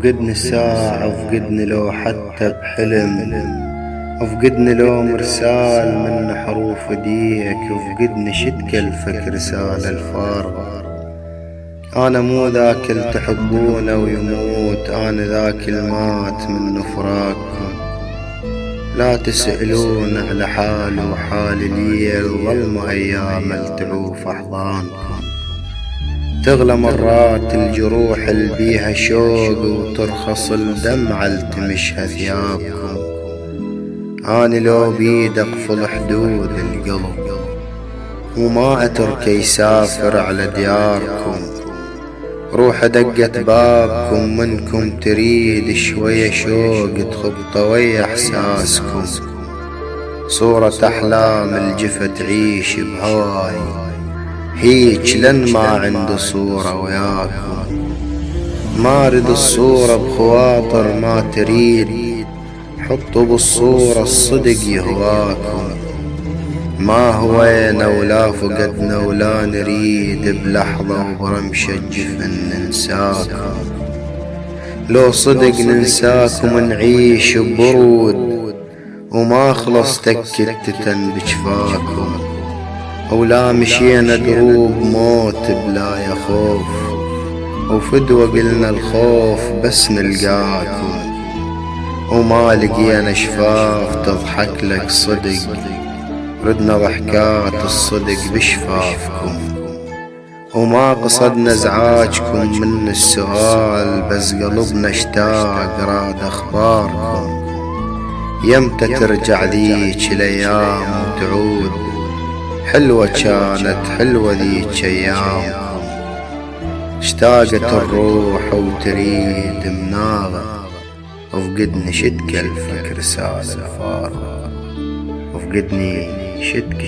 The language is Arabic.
وفقدني ساعة، وفقدني لو حتى بحلم، وفقدني لو مرسال من حروف ايديك، وفقدني شتك الفك رسالة الفارغة. انا مو ذاك اللي تحبونه ويموت، انا ذاك المات من فراقكم. لا تسألون على حالي وحالي لي، الظلمة ايام التعوف احضانكم. تغلى مرات الجروح اللي بيها شوق، وترخص الدمعة اللي تمشها ثيابكم. اني لو بيد اقفل حدود القلب، وما اترك يسافر على دياركم. روح دقت بابكم منكم تريد شوية شوق تخبط ويا احساسكم. صورة احلام الجفة تعيش بهواي، هيج لن ما عندي صورة وياكم. ما اريد الصورة بخواطر ما تريد، حطوا بالصورة الصدق يهواكم. ما هوينا ولا فقدنا ولا نريد، بلحظة وبرمشة جفن ننساكم. لو صدق ننساكم نعيش ببرود، وما خلص تكتتن بجفاكم. ولا مشينا دروب موت بلا يا خوف، وفدوى قلنا الخوف بس نلقاكم. وما لقينا شفاف تضحك لك صدق، ردنا ضحكات الصدق بشفافكم. وما قصدنا ازعاجكم من السؤال، بس قلبنا اشتاق راد اخباركم. يمتى ترجع ذيك الايام وتعود، حلوة كانت حلوة ذيك ايامكم. اشتاقت الروح وتريد مناغة، وفقدني شتك الفك رسالة الفارغة. وفقدني شتك